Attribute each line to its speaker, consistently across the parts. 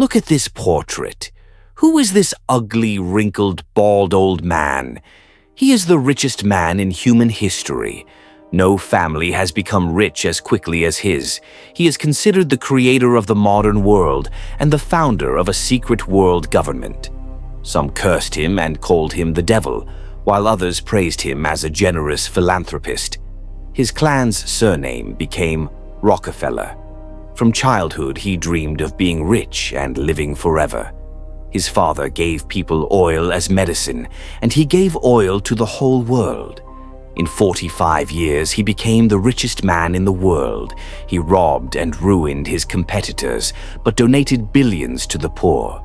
Speaker 1: Look at this portrait. Who is this ugly, wrinkled, bald old man? He is the richest man in human history. No family has become rich as quickly as his. He is considered the creator of the modern world and the founder of a secret world government. Some cursed him and called him the devil, while others praised him as a generous philanthropist. His clan's surname became Rockefeller. From childhood, he dreamed of being rich and living forever. His father gave people oil as medicine, and he gave oil to the whole world. In 45 years, he became the richest man in the world. He robbed and ruined his competitors, but donated billions to the poor.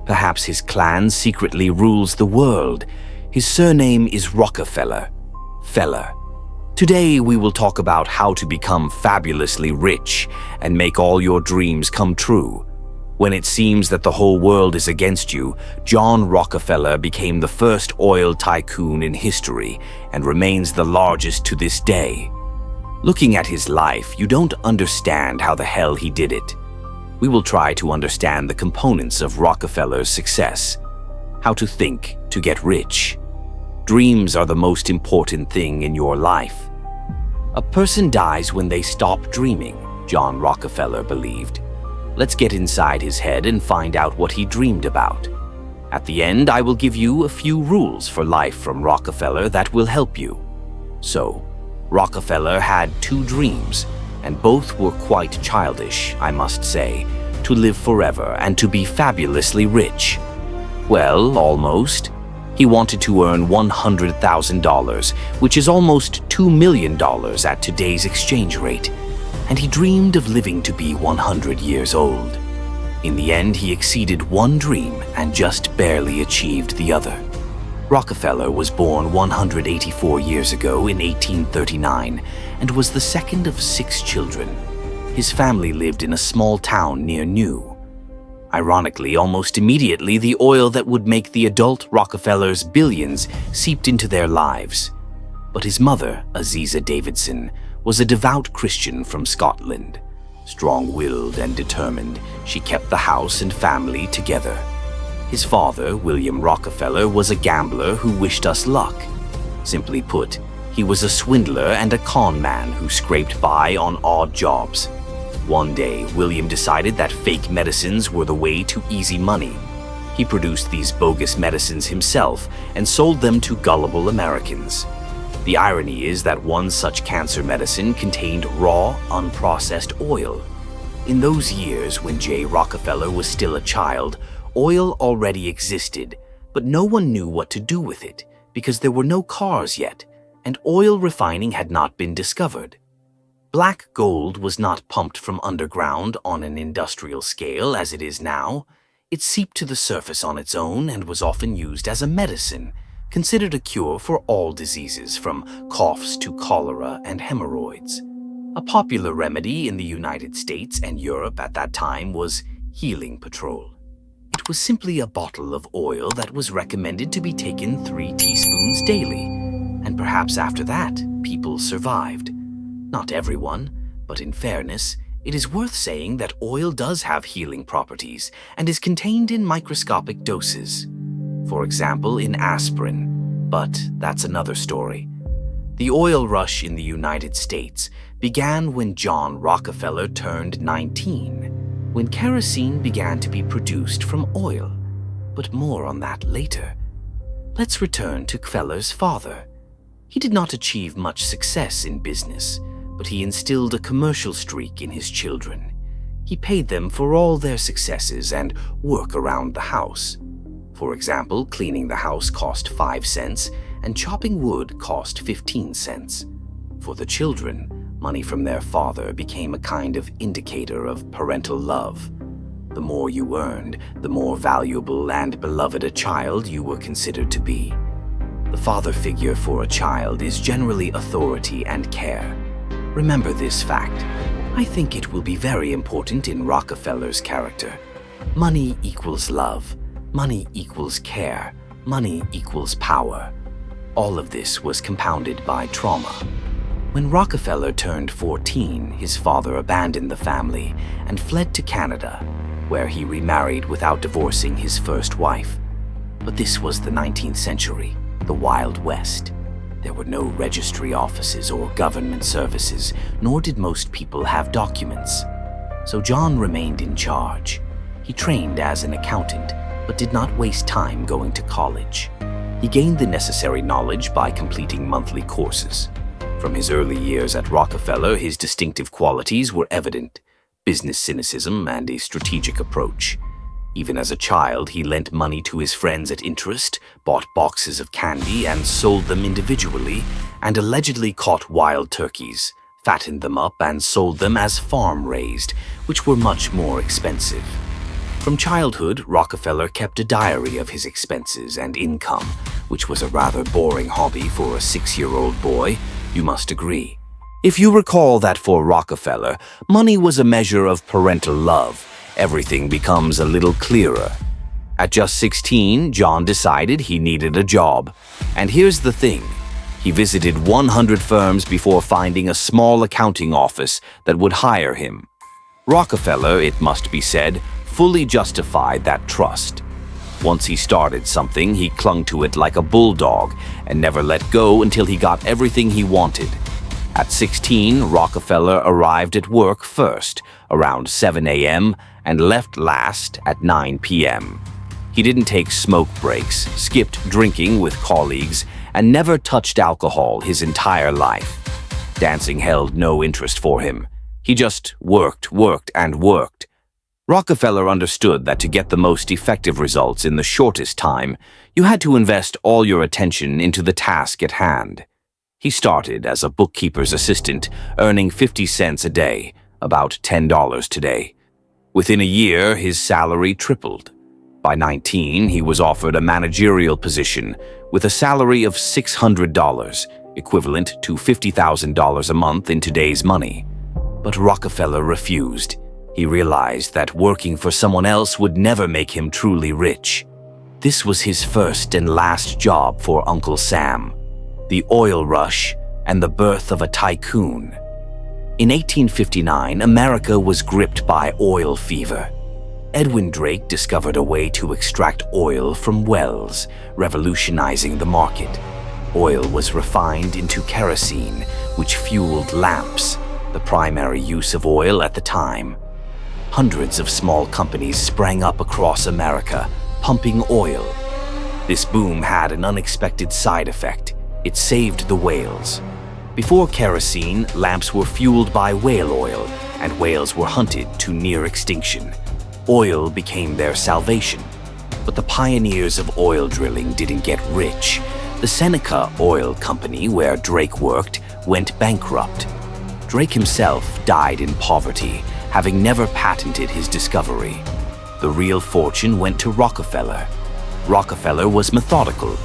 Speaker 1: Perhaps his clan secretly rules the world. His surname is Rockefeller. Feller. Today, we will talk about how to become fabulously rich and make all your dreams come true. When it seems that the whole world is against you, John Rockefeller became the first oil tycoon in history and remains the largest to this day. Looking at his life, you don't understand how the hell he did it. We will try to understand the components of Rockefeller's success. How to think to get rich. Dreams are the most important thing in your life. A person dies when they stop dreaming, John Rockefeller believed. Let's get inside his head and find out what he dreamed about. At the end, I will give you a few rules for life from Rockefeller that will help you. So, Rockefeller had two dreams, and both were quite childish, I must say, to live forever and to be fabulously rich. Well, almost. He wanted to earn $100,000, which is almost $2 million at today's exchange rate. And he dreamed of living to be 100 years old. In the end, he exceeded one dream and just barely achieved the other. Rockefeller was born 184 years ago in 1839 and was the second of 6 children. His family lived in a small town near New. Ironically, almost immediately, the oil that would make the adult Rockefellers billions seeped into their lives. But his mother, Aziza Davidson, was a devout Christian from Scotland. Strong-willed and determined, she kept the house and family together. His father, William Rockefeller, was a gambler who wished us luck. Simply put, he was a swindler and a con man who scraped by on odd jobs. One day, William decided that fake medicines were the way to easy money. He produced these bogus medicines himself and sold them to gullible Americans. The irony is that one such cancer medicine contained raw, unprocessed oil. In those years when J. Rockefeller was still a child, oil already existed, but no one knew what to do with it because there were no cars yet, and oil refining had not been discovered. Black gold was not pumped from underground on an industrial scale as it is now. It seeped to the surface on its own and was often used as a medicine, considered a cure for all diseases from coughs to cholera and hemorrhoids. A popular remedy in the United States and Europe at that time was Healing Patrol. It was simply a bottle of oil that was recommended to be taken 3 teaspoons daily, and perhaps after that, people survived. Not everyone, but in fairness, it is worth saying that oil does have healing properties and is contained in microscopic doses. For example, in aspirin, but that's another story. The oil rush in the United States began when John Rockefeller turned 19, when kerosene began to be produced from oil, but more on that later. Let's return to Feller's father. He did not achieve much success in business, but he instilled a commercial streak in his children. He paid them for all their successes and work around the house. For example, cleaning the house cost 5 cents and chopping wood cost 15 cents. For the children, money from their father became a kind of indicator of parental love. The more you earned, the more valuable and beloved a child you were considered to be. The father figure for a child is generally authority and care. Remember this fact. I think it will be very important in Rockefeller's character. Money equals love. Money equals care. Money equals power. All of this was compounded by trauma. When Rockefeller turned 14, his father abandoned the family and fled to Canada. where he remarried without divorcing his first wife. But this was the 19th century, the Wild West. There were no registry offices or government services, nor did most people have documents. So John remained in charge. He trained as an accountant, but did not waste time going to college. He gained the necessary knowledge by completing monthly courses. From his early years at Rockefeller, his distinctive qualities were evident: business cynicism and a strategic approach. Even as a child, he lent money to his friends at interest, bought boxes of candy and sold them individually, and allegedly caught wild turkeys, fattened them up and sold them as farm-raised, which were much more expensive. From childhood, Rockefeller kept a diary of his expenses and income, which was a rather boring hobby for a 6-year-old boy, you must agree. If you recall that for Rockefeller, money was a measure of parental love, everything becomes a little clearer. At just 16, John decided he needed a job. And here's the thing. He visited 100 firms before finding a small accounting office that would hire him. Rockefeller, it must be said, fully justified that trust. Once he started something, he clung to it like a bulldog and never let go until he got everything he wanted. At 16, Rockefeller arrived at work first, around 7 a.m., and left last at 9 p.m. He didn't take smoke breaks, skipped drinking with colleagues, and never touched alcohol his entire life. Dancing held no interest for him. He just worked, and worked. Rockefeller understood that to get the most effective results in the shortest time, you had to invest all your attention into the task at hand. He started as a bookkeeper's assistant, earning 50 cents a day, about $10 today. Within a year, his salary tripled. By 19, he was offered a managerial position with a salary of $600, equivalent to $50,000 a month in today's money. But Rockefeller refused. He realized that working for someone else would never make him truly rich. This was his first and last job for Uncle Sam. The oil rush and the birth of a tycoon. In 1859, America was gripped by oil fever. Edwin Drake discovered a way to extract oil from wells, revolutionizing the market. Oil was refined into kerosene, which fueled lamps, the primary use of oil at the time. Hundreds of small companies sprang up across America, pumping oil. This boom had an unexpected side effect. It saved the whales. Before kerosene, lamps were fueled by whale oil, and whales were hunted to near extinction. Oil became their salvation. But the pioneers of oil drilling didn't get rich. The Seneca Oil Company, where Drake worked, went bankrupt. Drake himself died in poverty, having never patented his discovery. The real fortune went to Rockefeller. Rockefeller was methodical.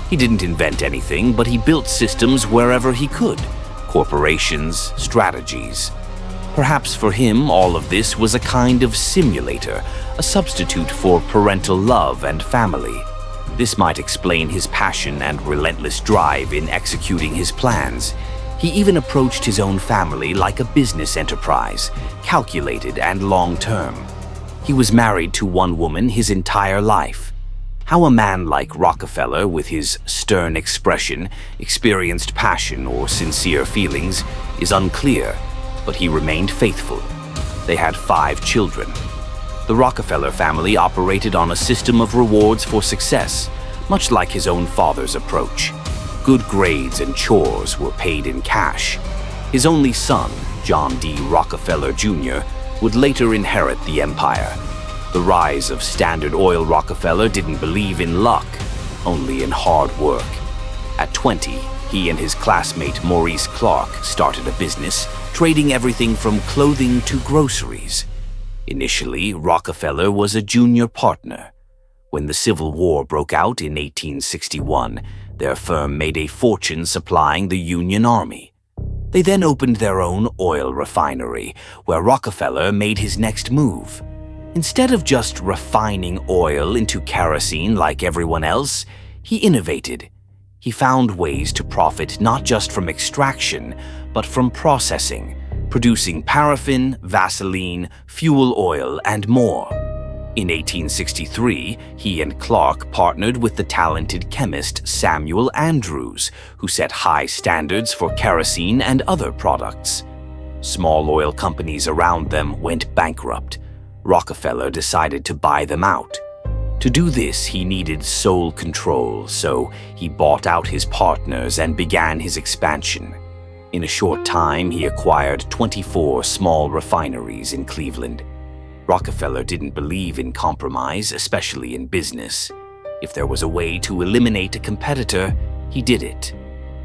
Speaker 1: He didn't invent anything, but he built systems wherever he could. Corporations, strategies. Perhaps for him, all of this was a kind of simulator, a substitute for parental love and family. This might explain his passion and relentless drive in executing his plans. He even approached his own family like a business enterprise, calculated and long-term. He was married to one woman his entire life. How a man like Rockefeller, with his stern expression, experienced passion or sincere feelings is unclear, but he remained faithful. They had 5 children. The Rockefeller family operated on a system of rewards for success, much like his own father's approach. Good grades and chores were paid in cash. His only son, John D. Rockefeller Jr., would later inherit the empire. The rise of Standard Oil Rockefeller didn't believe in luck, only in hard work. At 20, he and his classmate Maurice Clark started a business, trading everything from clothing to groceries. Initially, Rockefeller was a junior partner. When the Civil War broke out in 1861, their firm made a fortune supplying the Union Army. They then opened their own oil refinery, where Rockefeller made his next move. Instead of just refining oil into kerosene like everyone else, he innovated. He found ways to profit not just from extraction, but from processing, producing paraffin, Vaseline, fuel oil, and more. In 1863, he and Clark partnered with the talented chemist Samuel Andrews, who set high standards for kerosene and other products. Small oil companies around them went bankrupt. Rockefeller decided to buy them out. To do this, he needed sole control, so he bought out his partners and began his expansion. In a short time, he acquired 24 small refineries in Cleveland. Rockefeller didn't believe in compromise, especially in business. If there was a way to eliminate a competitor, he did it,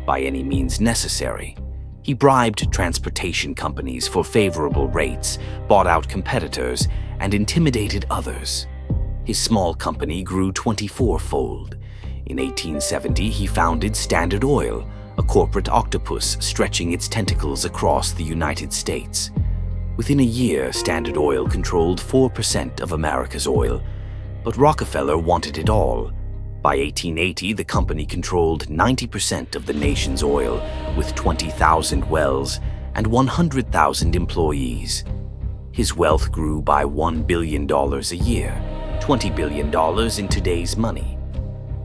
Speaker 1: by any means necessary. He bribed transportation companies for favorable rates, bought out competitors, and intimidated others. His small company grew 24-fold. In 1870, he founded Standard Oil, a corporate octopus stretching its tentacles across the United States. Within a year, Standard Oil controlled 4% of America's oil, but Rockefeller wanted it all. By 1880, the company controlled 90% of the nation's oil, with 20,000 wells and 100,000 employees. His wealth grew by $1 billion a year, $20 billion in today's money.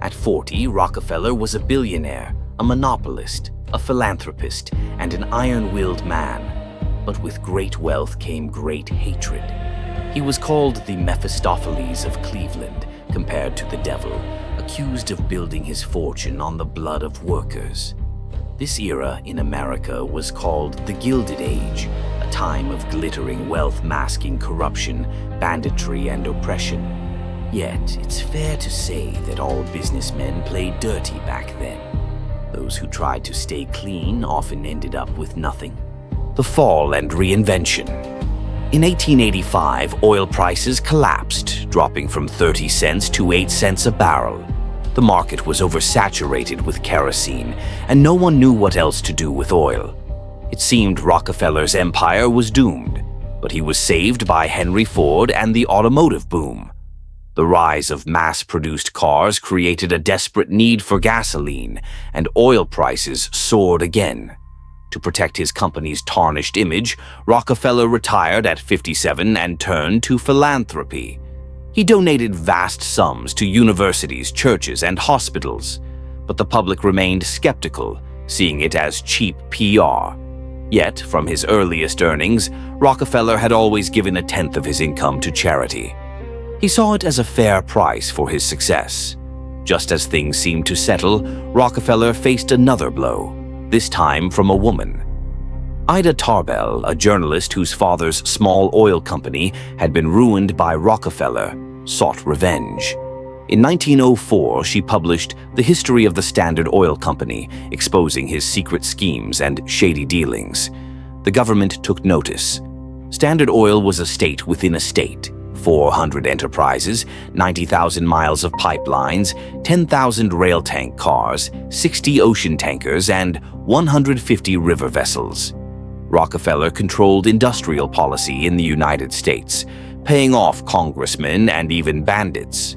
Speaker 1: At 40, Rockefeller was a billionaire, a monopolist, a philanthropist, and an iron-willed man. But with great wealth came great hatred. He was called the Mephistopheles of Cleveland, compared to the devil, accused of building his fortune on the blood of workers. This era in America was called the Gilded Age, a time of glittering wealth masking corruption, banditry, and oppression. Yet, it's fair to say that all businessmen played dirty back then. Those who tried to stay clean often ended up with nothing. The fall and reinvention. In 1885, oil prices collapsed, dropping from 30 cents to 8 cents a barrel. The market was oversaturated with kerosene, and no one knew what else to do with oil. It seemed Rockefeller's empire was doomed, but he was saved by Henry Ford and the automotive boom. The rise of mass-produced cars created a desperate need for gasoline, and oil prices soared again. To protect his company's tarnished image, Rockefeller retired at 57 and turned to philanthropy. He donated vast sums to universities, churches, and hospitals, but the public remained skeptical, seeing it as cheap PR. Yet, from his earliest earnings, Rockefeller had always given 1/10 of his income to charity. He saw it as a fair price for his success. Just as things seemed to settle, Rockefeller faced another blow, this time from a woman. Ida Tarbell, a journalist whose father's small oil company had been ruined by Rockefeller, sought revenge. In 1904, she published The History of the Standard Oil Company, exposing his secret schemes and shady dealings. The government took notice. Standard Oil was a state within a state. 400 enterprises, 90,000 miles of pipelines, 10,000 rail tank cars, 60 ocean tankers, and 150 river vessels. Rockefeller controlled industrial policy in the United States, paying off congressmen and even bandits.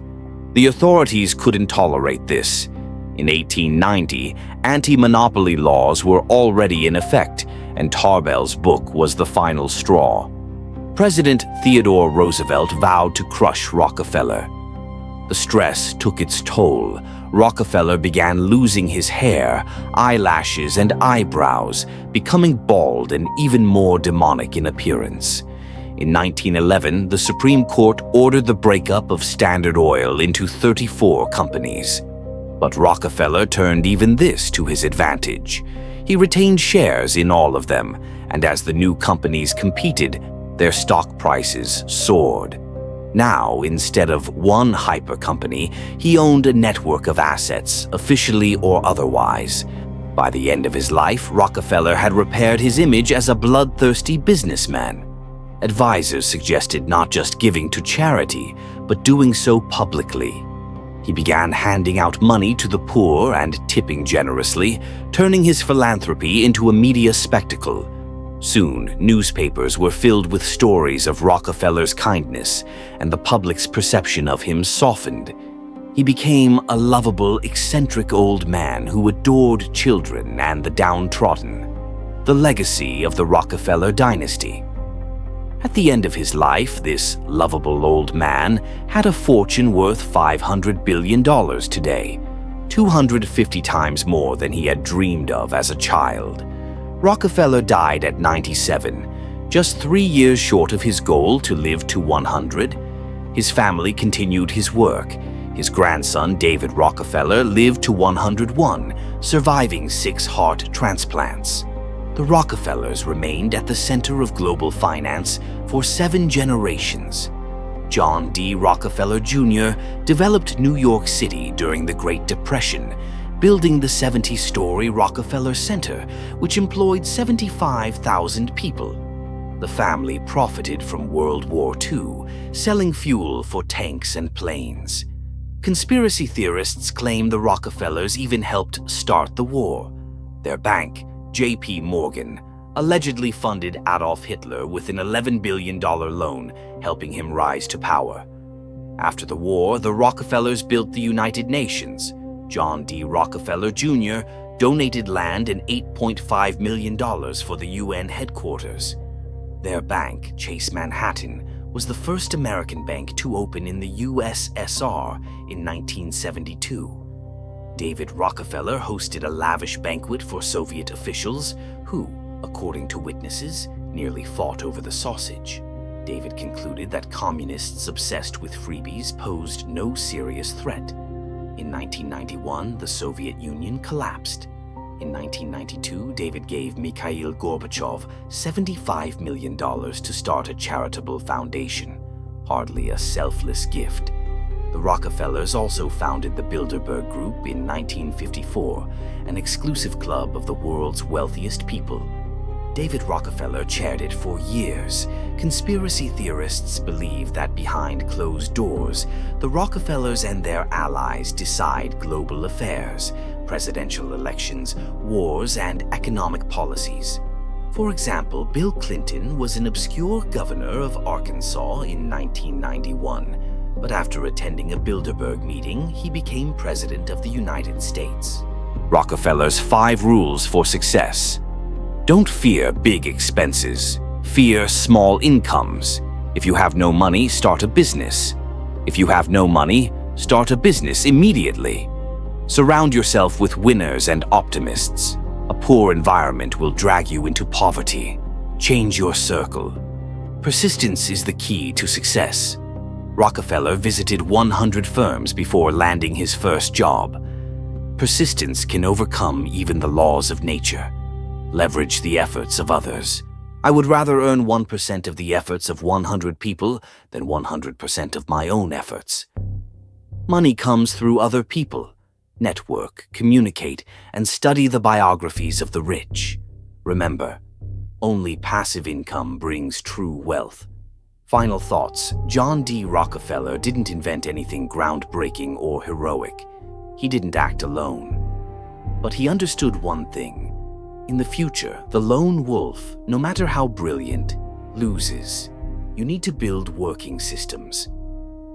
Speaker 1: The authorities couldn't tolerate this. In 1890, anti-monopoly laws were already in effect, and Tarbell's book was the final straw. President Theodore Roosevelt vowed to crush Rockefeller. The stress took its toll. Rockefeller began losing his hair, eyelashes, and eyebrows, becoming bald and even more demonic in appearance. In 1911, the Supreme Court ordered the breakup of Standard Oil into 34 companies. But Rockefeller turned even this to his advantage. He retained shares in all of them, and as the new companies competed, their stock prices soared. Now, instead of one hyper company, he owned a network of assets, officially or otherwise. By the end of his life, Rockefeller had repaired his image as a bloodthirsty businessman. Advisors suggested not just giving to charity, but doing so publicly. He began handing out money to the poor and tipping generously, turning his philanthropy into a media spectacle. Soon, newspapers were filled with stories of Rockefeller's kindness, and the public's perception of him softened. He became a lovable, eccentric old man who adored children and the downtrodden, the legacy of the Rockefeller dynasty. At the end of his life, this lovable old man had a fortune worth $500 billion today, 250 times more than he had dreamed of as a child. Rockefeller died at 97, just 3 years short of his goal to live to 100. His family continued his work. His grandson, David Rockefeller, lived to 101, surviving 6 heart transplants. The Rockefellers remained at the center of global finance for 7 generations. John D. Rockefeller Jr. developed New York City during the Great Depression, building the 70-story Rockefeller Center, which employed 75,000 people. The family profited from World War II, selling fuel for tanks and planes. Conspiracy theorists claim the Rockefellers even helped start the war. Their bank, J.P. Morgan, allegedly funded Adolf Hitler with an $11 billion loan, helping him rise to power. After the war, the Rockefellers built the United Nations. John D. Rockefeller Jr. donated land and $8.5 million for the UN headquarters. Their bank, Chase Manhattan, was the first American bank to open in the USSR in 1972. David Rockefeller hosted a lavish banquet for Soviet officials who, according to witnesses, nearly fought over the sausage. David concluded that communists obsessed with freebies posed no serious threat. In 1991, the Soviet Union collapsed. In 1992, David gave Mikhail Gorbachev $75 million to start a charitable foundation, hardly a selfless gift. The Rockefellers also founded the Bilderberg Group in 1954, an exclusive club of the world's wealthiest people. David Rockefeller chaired it for years. Conspiracy theorists believe that behind closed doors, the Rockefellers and their allies decide global affairs, presidential elections, wars, and economic policies. For example, Bill Clinton was an obscure governor of Arkansas in 1991. But after attending a Bilderberg meeting, he became president of the United States. Rockefeller's 5 rules for success. Don't fear big expenses. Fear small incomes. If you have no money, start a business. If you have no money, start a business immediately. Surround yourself with winners and optimists. A poor environment will drag you into poverty. Change your circle. Persistence is the key to success. Rockefeller visited 100 firms before landing his first job. Persistence can overcome even the laws of nature. Leverage the efforts of others. I would rather earn 1% of the efforts of 100 people than 100% of my own efforts. Money comes through other people. Network, communicate, and study the biographies of the rich. Remember, only passive income brings true wealth. Final thoughts. John D. Rockefeller didn't invent anything groundbreaking or heroic. He didn't act alone. But he understood one thing. In the future, the lone wolf, no matter how brilliant, loses. You need to build working systems.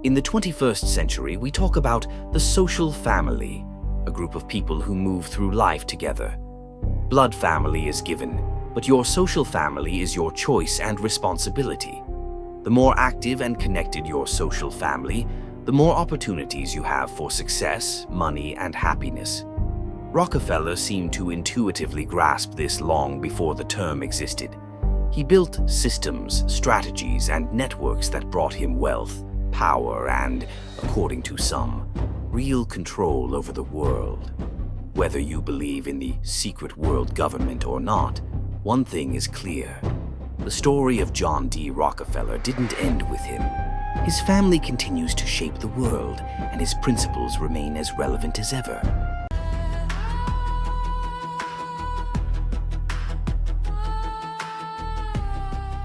Speaker 1: In the 21st century, we talk about the social family, a group of people who move through life together. Blood family is given, but your social family is your choice and responsibility. The more active and connected your social family, the more opportunities you have for success, money, and happiness. Rockefeller seemed to intuitively grasp this long before the term existed. He built systems, strategies, and networks that brought him wealth, power, and, according to some, real control over the world. Whether you believe in the secret world government or not, one thing is clear. The story of John D. Rockefeller didn't end with him. His family continues to shape the world, and his principles remain as relevant as ever.